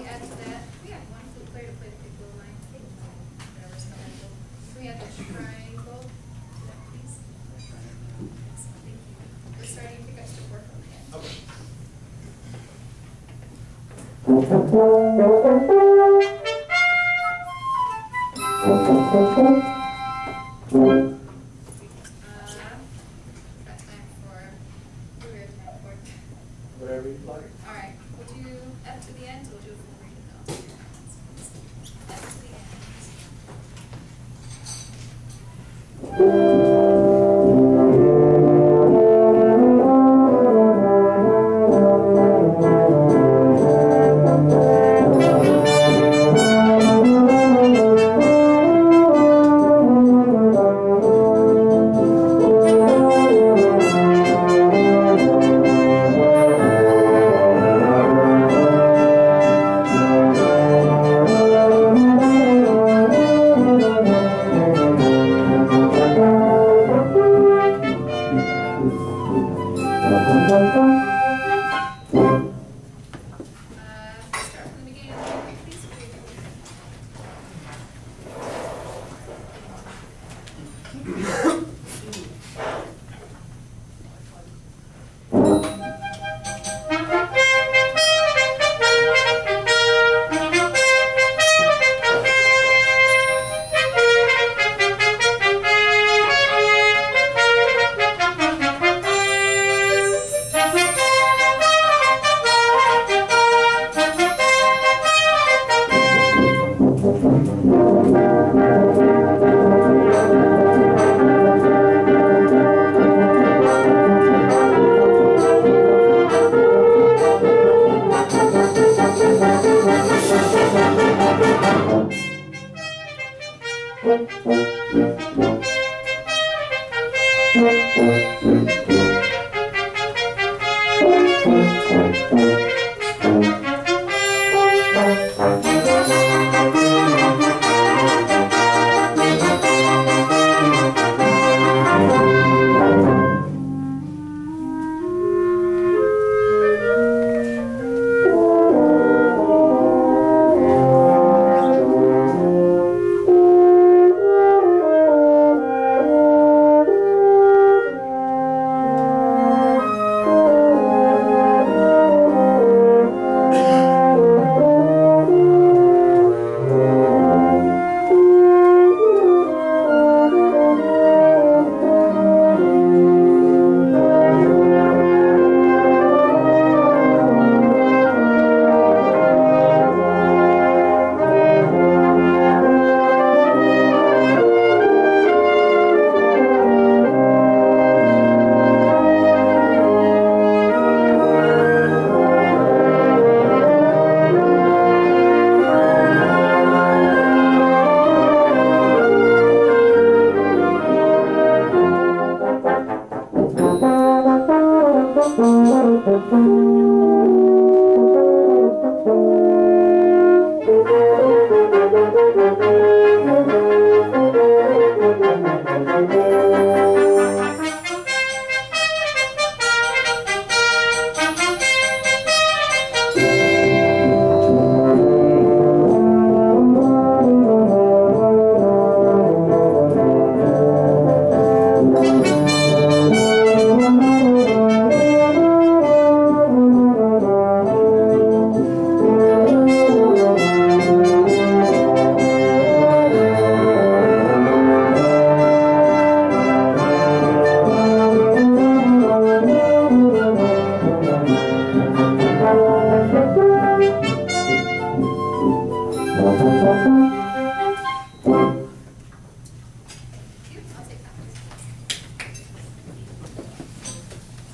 add to that? We have one flute player to play the piccolo line. Whatever's available. Can we add the triangle to that, please? Excellent, thank you. We're starting to pick up support from the end. Okay. Got time for, who we have time for? Whatever you'd like. All right, we'll do F to the end, we'll do a full reading though. F to the end. Start from the beginning of the movie, please.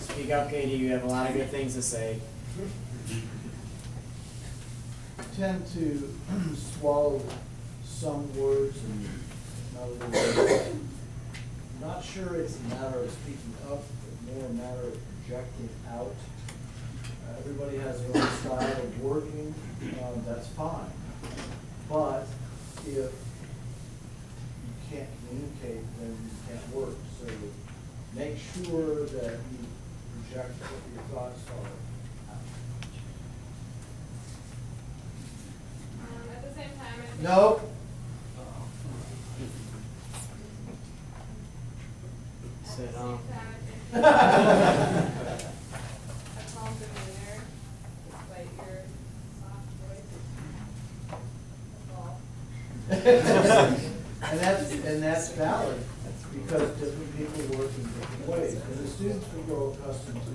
Speak up, Katie. You have a lot of good things to say. I tend to swallow some words and not other words. Not sure it's a matter of speaking up, but more a matter of projecting out. Everybody has their own style of working. That's fine. But if you can't communicate, then you can't work. So make sure that you project what your thoughts are. At the same time, I think. No. Sit down. A calm demeanor, despite your soft voice. That's all. And that's valid, because different people work in different ways. And the students will grow accustomed to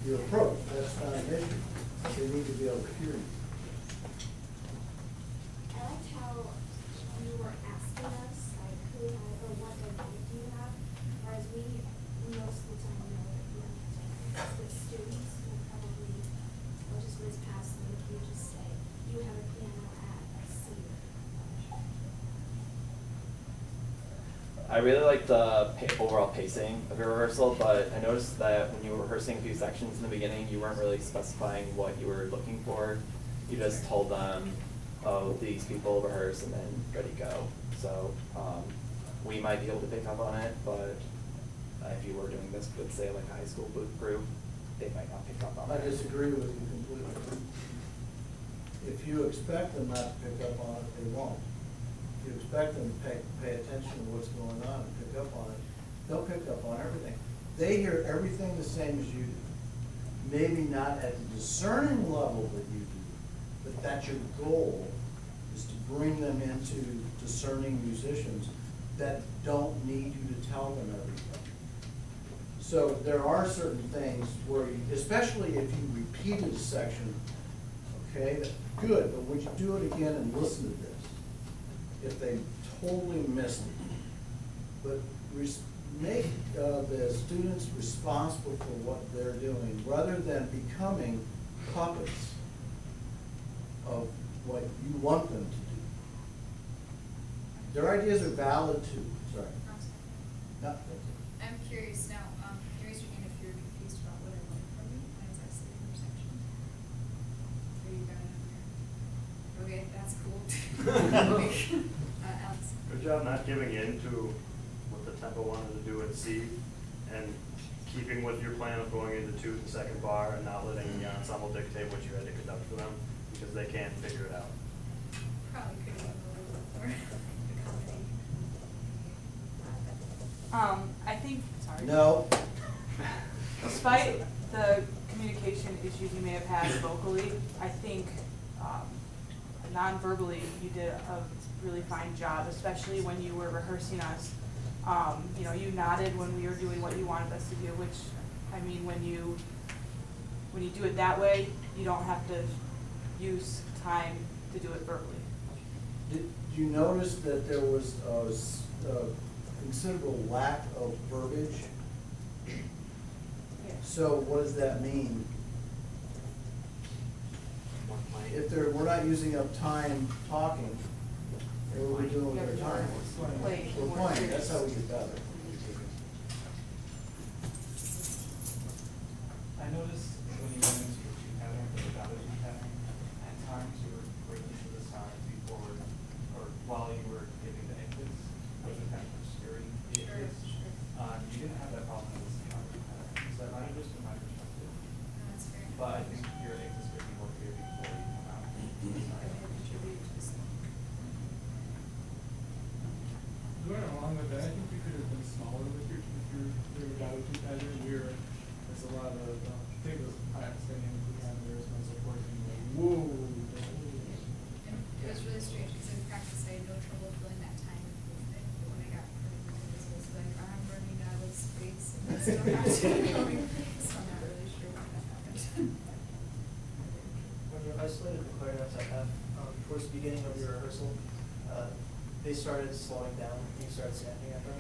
your approach. That's not an issue. But they need to be able to hear you. I liked how you were asking us, like, who had, or what advice do you have, whereas we most of the time know that we understand. The students will probably, will just whiz past them if you just say, you have a piano at C. I really liked the overall pacing of your rehearsal, but I noticed that when you were rehearsing a few sections in the beginning, you weren't really specifying what you were looking for. You just told them, oh, these people rehearse and then ready, go. So we might be able to pick up on it, but if you were doing this with, say, like a high school group, they might not pick up on I it. disagree with you completely. If you expect them not to pick up on it, they won't. If you expect them to pay attention to what's going on and pick up on it, they'll pick up on everything. They hear everything the same as you do. Maybe not at the discerning level that you do, but that's your goal, is to bring them into discerning musicians that don't need you to tell them everything. So there are certain things where, especially if you repeated a section, okay, good, but would you do it again and listen to this? If they totally missed it. But make the students responsible for what they're doing, rather than becoming puppets of what you want them to do. Their ideas are valid too, sorry. No, I'm curious now, can you raise your hand if you're confused about what I learned from you? I was actually in your section. Or you got it up there? Okay, that's cool. Alex. Good job not giving in to what the tempo wanted to do at C, and keeping with your plan of going into 2 the second bar and not letting the ensemble dictate what you had to conduct for them, because they can't figure it out. Probably could have done a little bit more accommodating. I think, sorry. no. Despite the communication issues you may have had vocally, I think non-verbally you did a really fine job, especially when you were rehearsing us. You know, you nodded when we were doing what you wanted us to do, which, I mean, when you do it that way, you don't have to use time to do it verbally. Did you notice that there was a considerable lack of verbiage? Yeah. So what does that mean? If we're not using up time talking, what are we doing with our time? Play. We're playing, that's how we get better. I noticed when you went into your two pattern, the melody pattern, at times you were breaking through the sounds before, or while you were giving the inputs, which was kind of obscuring the inputs. You didn't have that problem in this melody pattern. So that might have just been my perspective. No, that's fair. But I think your inputs could be more clear before you come out. Going along with that, I think we could have been smaller with your Gato 2 pattern. There's a lot of, I think it was practicing and there was no support and like, whoa. And it was really strange because in practice I had no trouble filling that time with movement, but when I got pretty it was like I'm running out of space and it's still not going. So I'm not really sure why that happened. When you isolated the clarinets I have, towards the beginning of your rehearsal, they started slowing down and you started snapping at them.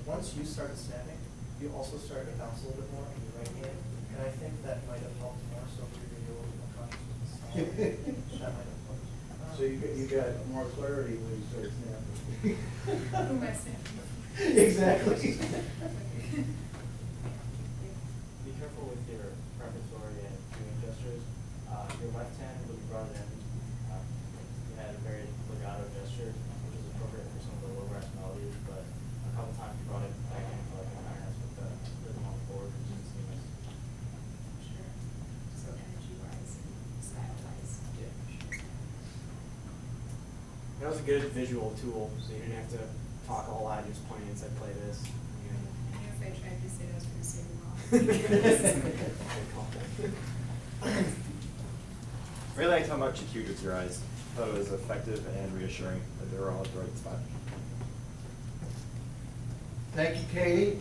Once you started snapping, you also started to bounce a little bit more in your right hand, and I think that might have helped more, so if you're going to be a little bit more conscious with the sound, that might have helped. So you got more clarity when you started snapping. Who am I snapping? Exactly. Be careful with your preparatory and doing gestures. Your left hand, when you brought it in, you had a very legato gesture, which is appropriate for some of the low brass melodies, but a couple times you brought it back in for like 1 minute with the That was a good visual tool, so you didn't have to talk a whole lot, you just point and said, play this. And if I tried to say that, I was gonna say Good wrong. Really liked how much it cued with your eyes. Thought it was effective and reassuring that they were all at the right spot. Thank you, Katie.